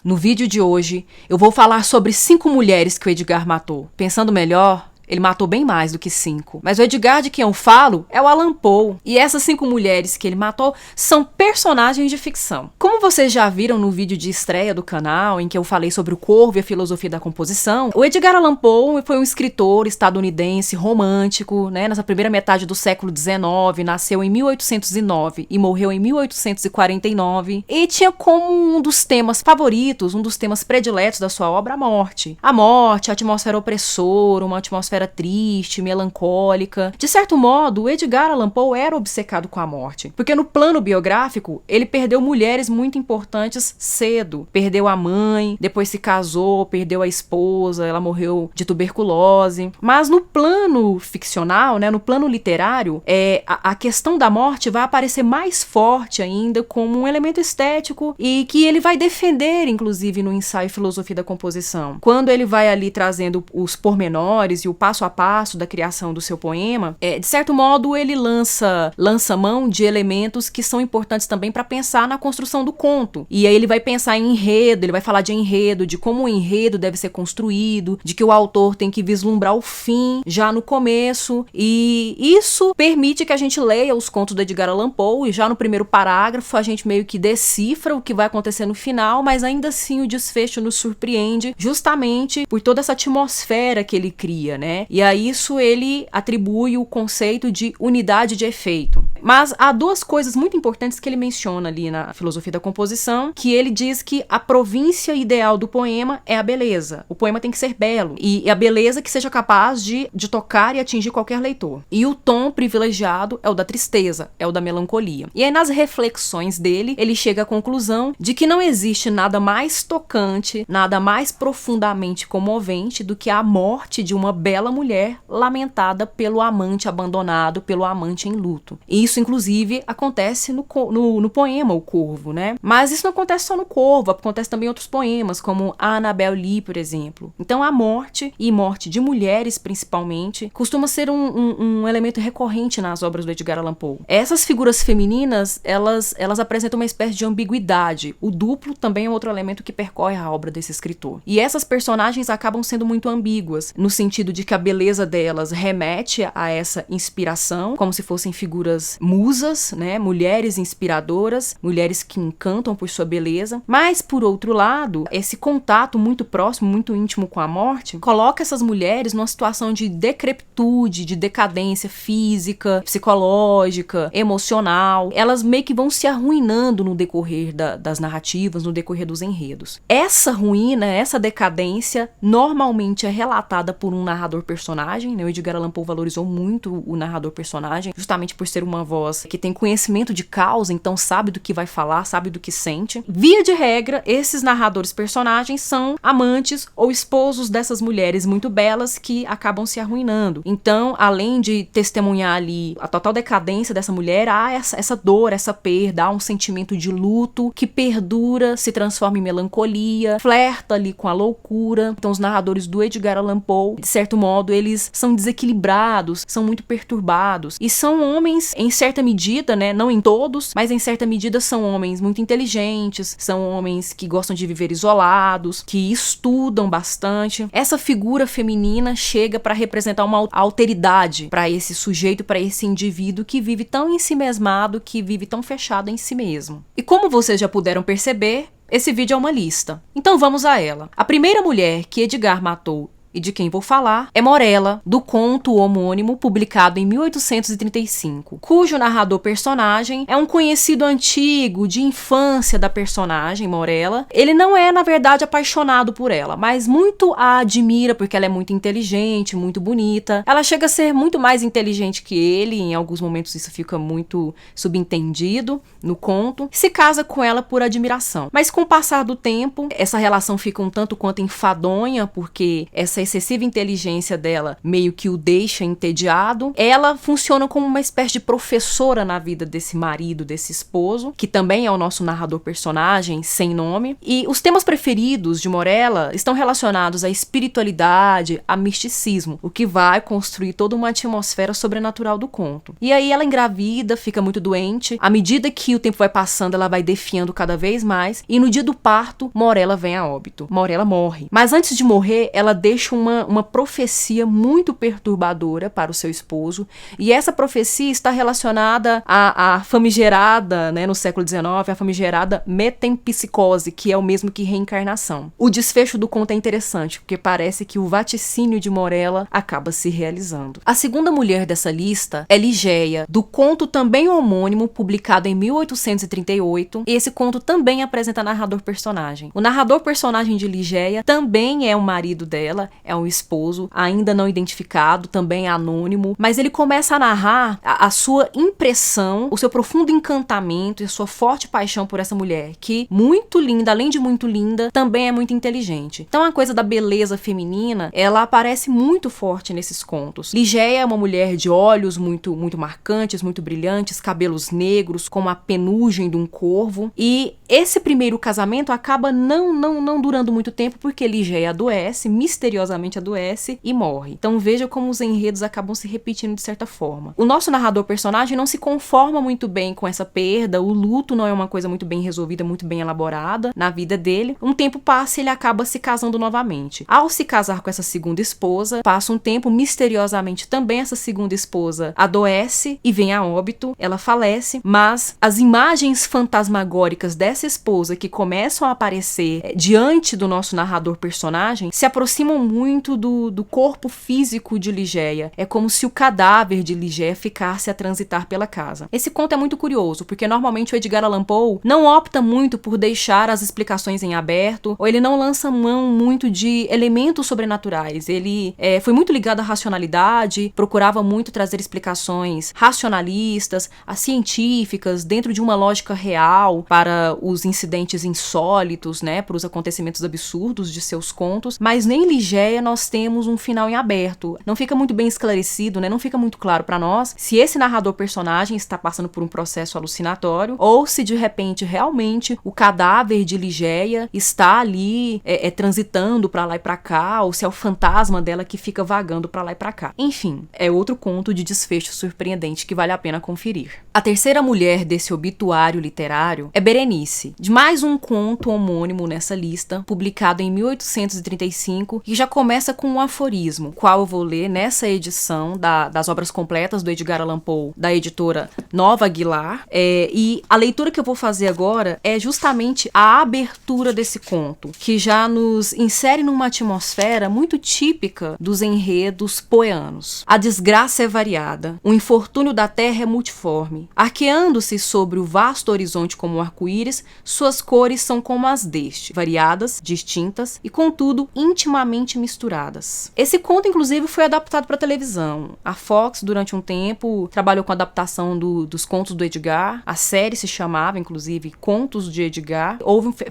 No vídeo de hoje, eu vou falar sobre 5 mulheres que o Edgar matou. Pensando melhor, ele matou bem mais do que 5. Mas o Edgar de quem eu falo é o Allan Poe. E essas 5 mulheres que ele matou são personagens de ficção. Como vocês já viram no vídeo de estreia do canal, em que eu falei sobre o Corvo e a filosofia da composição, o Edgar Allan Poe foi um escritor estadunidense romântico, né, nessa primeira metade do século XIX, nasceu em 1809 e morreu em 1849, e tinha como um dos temas favoritos, um dos temas prediletos da sua obra, a morte. A morte, a atmosfera opressora, uma atmosfera triste, melancólica. De certo modo, o Edgar Allan Poe era obcecado com a morte, porque no plano biográfico, ele perdeu mulheres muito importantes cedo. Perdeu a mãe, depois se casou, perdeu a esposa, ela morreu de tuberculose. Mas no plano ficcional, né, no plano literário, a questão da morte vai aparecer mais forte ainda como um elemento estético e que ele vai defender, inclusive, no ensaio Filosofia da Composição. Quando ele vai ali trazendo os pormenores e o passo a passo da criação do seu poema, de certo modo ele lança mão de elementos que são importantes também para pensar na construção do conto. E aí ele vai pensar em enredo, ele vai falar de enredo, de como o enredo deve ser construído, de que o autor tem que vislumbrar o fim já no começo, e isso permite que a gente leia os contos do Edgar Allan Poe, e já no primeiro parágrafo a gente meio que decifra o que vai acontecer no final, mas ainda assim o desfecho nos surpreende justamente por toda essa atmosfera que ele cria, né? E a isso ele atribui o conceito de unidade de efeito. Mas há duas coisas muito importantes que ele menciona ali na Filosofia da Composição, que ele diz que a província ideal do poema é a beleza. O poema tem que ser belo, e a beleza que seja capaz de tocar e atingir qualquer leitor. E o tom privilegiado é o da tristeza, é o da melancolia. E aí nas reflexões dele, ele chega à conclusão de que não existe nada mais tocante, nada mais profundamente comovente do que a morte de uma bela mulher lamentada pelo amante abandonado, pelo amante em luto. E isso, inclusive, acontece no poema O Corvo, né? Mas isso não acontece só no Corvo, acontece também em outros poemas, como a Annabel Lee, por exemplo. Então, a morte, e morte de mulheres principalmente, costuma ser um elemento recorrente nas obras do Edgar Allan Poe. Essas figuras femininas, elas apresentam uma espécie de ambiguidade. O duplo também é outro elemento que percorre a obra desse escritor. E essas personagens acabam sendo muito ambíguas, no sentido de que a beleza delas remete a essa inspiração, como se fossem figuras musas, né? Mulheres inspiradoras, mulheres que encantam por sua beleza. Mas, por outro lado, esse contato muito próximo, muito íntimo com a morte, coloca essas mulheres numa situação de decrepitude, de decadência física, psicológica, emocional. Elas meio que vão se arruinando no decorrer das narrativas, no decorrer dos enredos. Essa ruína, essa decadência, normalmente é relatada por um narrador-personagem, né? O Edgar Allan Poe valorizou muito o narrador-personagem, justamente por ser uma voz que tem conhecimento de causa, então sabe do que vai falar, sabe do que sente. Via de regra, esses narradores-personagens são amantes ou esposos dessas mulheres muito belas que acabam se arruinando. Então, além de testemunhar ali a total decadência dessa mulher, há essa dor, essa perda, há um sentimento de luto que perdura, se transforma em melancolia, flerta ali com a loucura. Então, os narradores do Edgar Allan Poe, de certo modo, eles são desequilibrados, são muito perturbados, e são homens, em certa medida, né, não em todos, mas em certa medida são homens muito inteligentes, são homens que gostam de viver isolados, que estudam bastante. Essa figura feminina chega para representar uma alteridade para esse sujeito, para esse indivíduo que vive tão ensimesmado, que vive tão fechado em si mesmo. E como vocês já puderam perceber, esse vídeo é uma lista. Então vamos a ela. A primeira mulher que Edgar matou e de quem vou falar é Morella, do conto homônimo publicado em 1835, cujo narrador-personagem é um conhecido antigo de infância da personagem, Morella. Ele não é, na verdade, apaixonado por ela, mas muito a admira porque ela é muito inteligente, muito bonita. Ela chega a ser muito mais inteligente que ele, em alguns momentos isso fica muito subentendido no conto. Se casa com ela por admiração. Mas com o passar do tempo, essa relação fica um tanto quanto enfadonha, porque essa essa excessiva inteligência dela meio que o deixa entediado, ela funciona como uma espécie de professora na vida desse marido, desse esposo, que também é o nosso narrador personagem, sem nome. E os temas preferidos de Morella estão relacionados à espiritualidade, a misticismo, o que vai construir toda uma atmosfera sobrenatural do conto. E aí ela engravida, fica muito doente. À medida que o tempo vai passando, ela vai definhando cada vez mais. E no dia do parto, Morella vem a óbito. Morella morre. Mas antes de morrer, ela deixa uma profecia muito perturbadora para o seu esposo. E essa profecia está relacionada à famigerada, né, no século XIX, a famigerada metempsicose, que é o mesmo que reencarnação. O desfecho do conto é interessante, porque parece que o vaticínio de Morella acaba se realizando. A segunda mulher dessa lista é Ligeia, do conto também homônimo, publicado em 1838. E esse conto também apresenta narrador-personagem. O narrador-personagem de Ligeia também é o marido dela, é um esposo, ainda não identificado, também é anônimo, mas ele começa a narrar a sua impressão, o seu profundo encantamento e a sua forte paixão por essa mulher, que, muito linda, além de muito linda, também é muito inteligente. Então a coisa da beleza feminina, ela aparece muito forte nesses contos. Ligeia é uma mulher de olhos muito marcantes, muito brilhantes, cabelos negros, como a penugem de um corvo, e esse primeiro casamento acaba não durando muito tempo, porque Ligeia adoece, misteriosamente adoece e morre. Então veja como os enredos acabam se repetindo de certa forma. O nosso narrador-personagem não se conforma muito bem com essa perda, o luto não é uma coisa muito bem resolvida, muito bem elaborada na vida dele. Um tempo passa e ele acaba se casando novamente. Ao se casar com essa segunda esposa, passa um tempo, misteriosamente também essa segunda esposa adoece e vem a óbito, ela falece, mas as imagens fantasmagóricas dessa esposa que começam a aparecer diante do nosso narrador-personagem se aproximam muito do corpo físico de Ligeia. É como se o cadáver de Ligeia ficasse a transitar pela casa. Esse conto é muito curioso, porque normalmente o Edgar Allan Poe não opta muito por deixar as explicações em aberto, ou ele não lança mão muito de elementos sobrenaturais. Ele foi muito ligado à racionalidade, procurava muito trazer explicações racionalistas, científicas, dentro de uma lógica real para os incidentes insólitos, né, para os acontecimentos absurdos de seus contos, mas nem Ligeia nós temos um final em aberto. Não fica muito bem esclarecido, né, não fica muito claro para nós se esse narrador-personagem está passando por um processo alucinatório ou se de repente realmente o cadáver de Ligeia está ali transitando para lá e para cá, ou se é o fantasma dela que fica vagando para lá e para cá. Enfim, é outro conto de desfecho surpreendente que vale a pena conferir. A terceira mulher desse obituário literário é Berenice, de mais um conto homônimo nessa lista, publicado em 1835, que já começa com um aforismo, qual eu vou ler nessa edição das obras completas do Edgar Allan Poe, da editora Nova Aguilar, e a leitura que eu vou fazer agora é justamente a abertura desse conto, que já nos insere numa atmosfera muito típica dos enredos poeanos. A desgraça é variada, o infortúnio da terra é multiforme. Arqueando-se sobre o vasto horizonte como um arco-íris, suas cores são como as deste, variadas, distintas e, contudo, intimamente misturadas. Esse conto, inclusive, foi adaptado para televisão. A Fox, durante um tempo, trabalhou com a adaptação dos contos do Edgar. A série se chamava, inclusive, Contos de Edgar.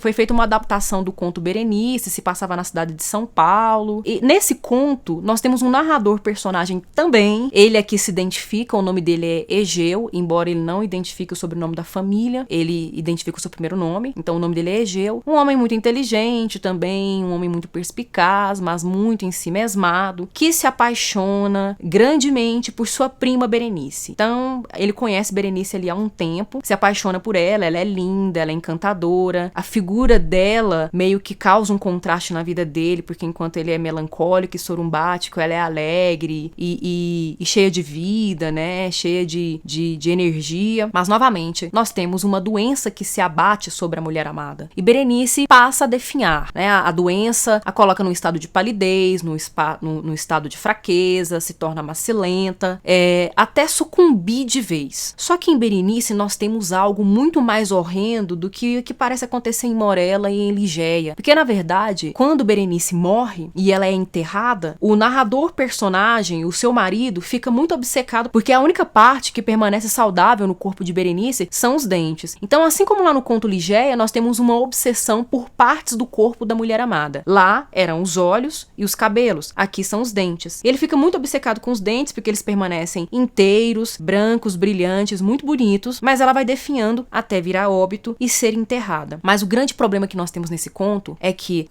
Foi feita uma adaptação do conto Berenice, se passava na cidade de São Paulo. E nesse conto, nós temos um narrador-personagem também. Ele aqui se identifica, o nome dele é Egeu, embora ele não identifique o sobrenome da família, ele identifica o seu primeiro nome, então o nome dele é Egeu. Um homem muito inteligente também, um homem muito perspicaz, mas muito ensimesmado, que se apaixona grandemente por sua prima Berenice. Então, ele conhece Berenice ali há um tempo, se apaixona por ela é linda, ela é encantadora, a figura dela meio que causa um contraste na vida dele, porque enquanto ele é melancólico e sorumbático, ela é alegre e cheia de vida, né, cheia de energia. Mas, novamente, nós temos uma doença que se abate sobre a mulher amada. E Berenice passa a definhar, né, a doença a coloca num estado de palidez, num estado de fraqueza, se torna macilenta, até sucumbir de vez. Só que em Berenice nós temos algo muito mais horrendo do que o que parece acontecer em Morella e em Ligeia. Porque, na verdade, quando Berenice morre e ela é enterrada, o narrador-personagem, o seu marido, fica muito obcecado porque a única parte que permanece saudável no corpo de Berenice são os dentes. Então, assim como lá no conto Ligeia, nós temos uma obsessão por partes do corpo da mulher amada. Lá eram os olhos, e os cabelos. Aqui são os dentes. Ele fica muito obcecado com os dentes porque eles permanecem inteiros, brancos, brilhantes, muito bonitos, mas ela vai definhando até virar óbito e ser enterrada. Mas o grande problema que nós temos nesse conto é que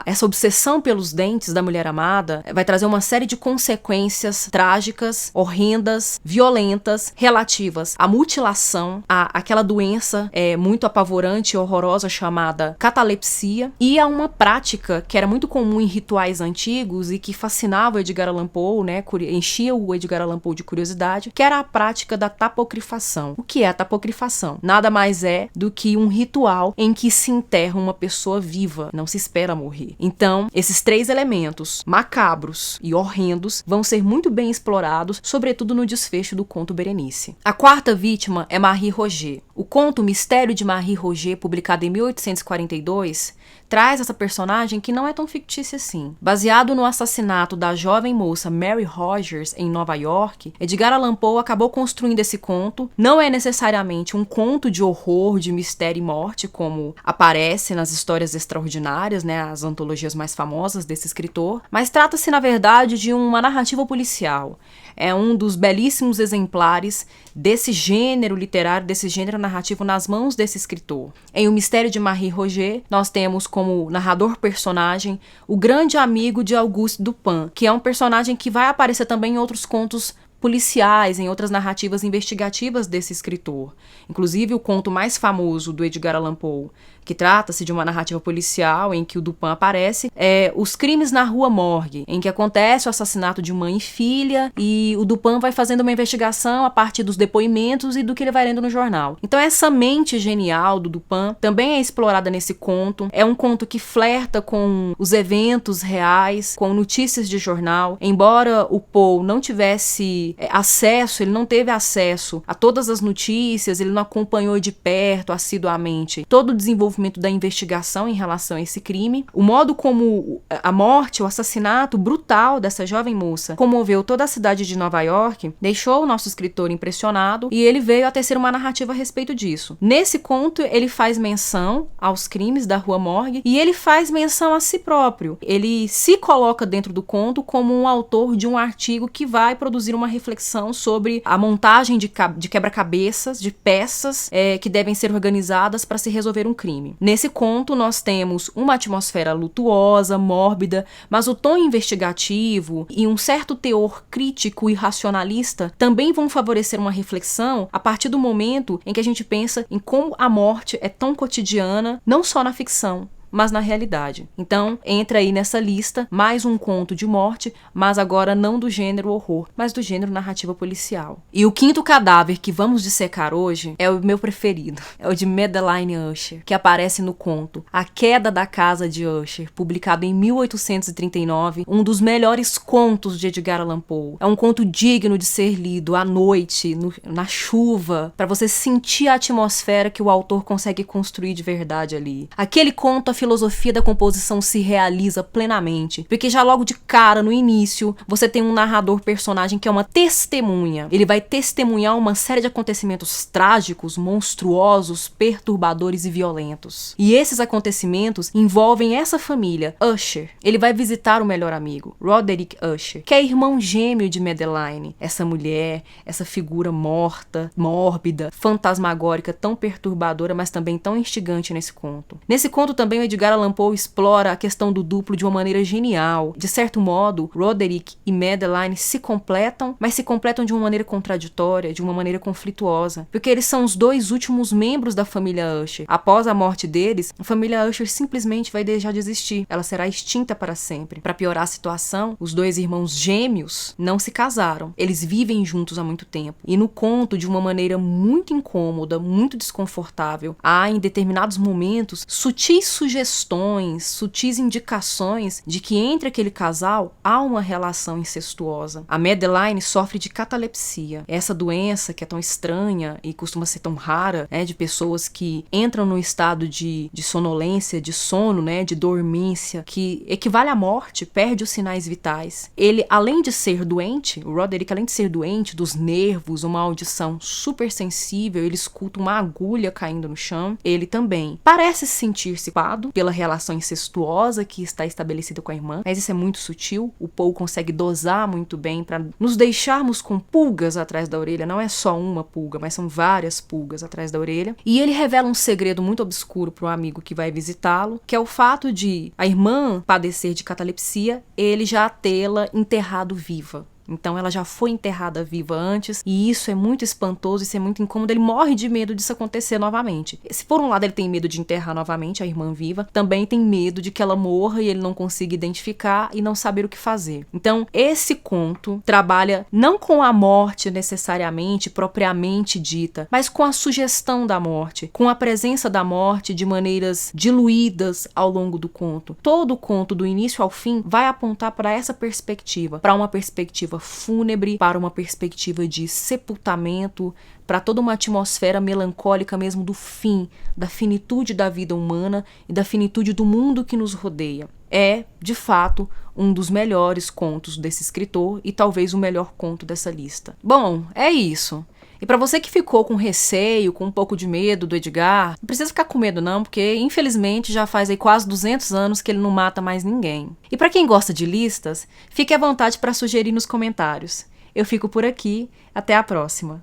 essa obsessão pelos dentes da mulher amada vai trazer uma série de consequências trágicas, horrendas, violentas, relativas à mutilação, àquela doença muito apavorante e horrorosa chamada catalepsia, e a uma prática que era muito comum em rituais antigos e que fascinava o Edgar Allan Poe, né, enchia o Edgar Allan Poe de curiosidade, que era a prática da tapocrifação. O que é a tapocrifação? Nada mais é do que um ritual em que se enterra uma pessoa viva, não se espera morrer. Então, esses três elementos, macabros e horrendos, vão ser muito bem explorados, sobretudo no desfecho do conto Berenice. A quarta vítima é Marie Roget. O conto Mistério de Marie Roget, publicado em 1842, traz essa personagem que não é tão fictícia assim. Baseado no assassinato da jovem moça Mary Rogers em Nova York, Edgar Allan Poe acabou construindo esse conto. Não é necessariamente um conto de horror, de mistério e morte, como aparece nas histórias extraordinárias, né, as antologias mais famosas desse escritor, mas trata-se, na verdade, de uma narrativa policial. É um dos belíssimos exemplares desse gênero literário, desse gênero narrativo nas mãos desse escritor. Em O Mistério de Marie Roget, nós temos como narrador-personagem o grande amigo de Auguste Dupin, que é um personagem que vai aparecer também em outros contos policiais, em outras narrativas investigativas desse escritor. Inclusive, o conto mais famoso do Edgar Allan Poe, que trata-se de uma narrativa policial em que o Dupin aparece, é Os Crimes na Rua Morgue, em que acontece o assassinato de mãe e filha, e o Dupin vai fazendo uma investigação a partir dos depoimentos e do que ele vai lendo no jornal. Então essa mente genial do Dupin também é explorada nesse conto. É um conto que flerta com os eventos reais, com notícias de jornal. Embora o Poe não tivesse acesso, ele não teve acesso a todas as notícias, ele não acompanhou de perto, assiduamente, todo o desenvolvimento da investigação em relação a esse crime. O modo como a morte, o assassinato brutal dessa jovem moça comoveu toda a cidade de Nova York, deixou o nosso escritor impressionado e ele veio a tecer uma narrativa a respeito disso. Nesse conto, ele faz menção aos crimes da Rua Morgue e ele faz menção a si próprio. Ele se coloca dentro do conto como um autor de um artigo que vai produzir uma reflexão sobre a montagem de quebra-cabeças, de peças que devem ser organizadas para se resolver um crime. Nesse conto, nós temos uma atmosfera lutuosa, mórbida, mas o tom investigativo e um certo teor crítico e racionalista também vão favorecer uma reflexão a partir do momento em que a gente pensa em como a morte é tão cotidiana, não só na ficção, mas na realidade. Então, entra aí nessa lista mais um conto de morte, mas agora não do gênero horror, mas do gênero narrativa policial. E o quinto cadáver que vamos dissecar hoje é o meu preferido. É o de Madeleine Usher, que aparece no conto A Queda da Casa de Usher, publicado em 1839, um dos melhores contos de Edgar Allan Poe. É um conto digno de ser lido à noite, na chuva, para você sentir a atmosfera que o autor consegue construir de verdade ali. Aquele conto, a filosofia da composição se realiza plenamente, porque já logo de cara, no início, você tem um narrador-personagem que é uma testemunha. Ele vai testemunhar uma série de acontecimentos trágicos, monstruosos, perturbadores e violentos. E esses acontecimentos envolvem essa família, Usher. Ele vai visitar o melhor amigo, Roderick Usher, que é irmão gêmeo de Madeleine. Essa mulher, essa figura morta, mórbida, fantasmagórica, tão perturbadora, mas também tão instigante nesse conto. Nesse conto também o Edgar Allan Poe explora a questão do duplo de uma maneira genial. De certo modo, Roderick e Madeleine se completam, mas se completam de uma maneira contraditória, de uma maneira conflituosa, porque eles são os dois últimos membros da família Usher. Após a morte deles, a família Usher simplesmente vai deixar de existir. Ela será extinta para sempre. Para piorar a situação, os dois irmãos gêmeos não se casaram. Eles vivem juntos há muito tempo. E no conto, de uma maneira muito incômoda, muito desconfortável, há em determinados momentos sutis sugestões, sutis indicações de que entre aquele casal há uma relação incestuosa. A Madeleine sofre de catalepsia. Essa doença que é tão estranha e costuma ser tão rara, de pessoas que entram num estado de sonolência, de sono, de dormência, que equivale à morte, perde os sinais vitais. Ele, além de ser doente, o Roderick, além de ser doente dos nervos, uma audição super sensível, ele escuta uma agulha caindo no chão, ele também parece sentir-se apaixonado pela relação incestuosa que está estabelecida com a irmã, mas isso é muito sutil. O Poe consegue dosar muito bem para nos deixarmos com pulgas atrás da orelha. Não é só uma pulga, mas são várias pulgas atrás da orelha. E ele revela um segredo muito obscuro para o amigo que vai visitá-lo, que é o fato de a irmã padecer de catalepsia, ele já tê-la enterrado viva. Então ela já foi enterrada viva antes, e isso é muito espantoso, isso é muito incômodo, ele morre de medo disso acontecer novamente. Se por um lado ele tem medo de enterrar novamente a irmã viva, também tem medo de que ela morra e ele não consiga identificar e não saber o que fazer. Então esse conto trabalha não com a morte necessariamente, propriamente dita, mas com a sugestão da morte, com a presença da morte de maneiras diluídas ao longo do conto. Todo o conto, do início ao fim, vai apontar para essa perspectiva, para uma perspectiva fúnebre, para uma perspectiva de sepultamento, para toda uma atmosfera melancólica mesmo do fim, da finitude da vida humana e da finitude do mundo que nos rodeia. É, de fato, um dos melhores contos desse escritor e talvez o melhor conto dessa lista. Bom, é isso. E para você que ficou com receio, com um pouco de medo do Edgar, não precisa ficar com medo não, porque infelizmente já faz aí quase 200 anos que ele não mata mais ninguém. E para quem gosta de listas, fique à vontade para sugerir nos comentários. Eu fico por aqui, até a próxima.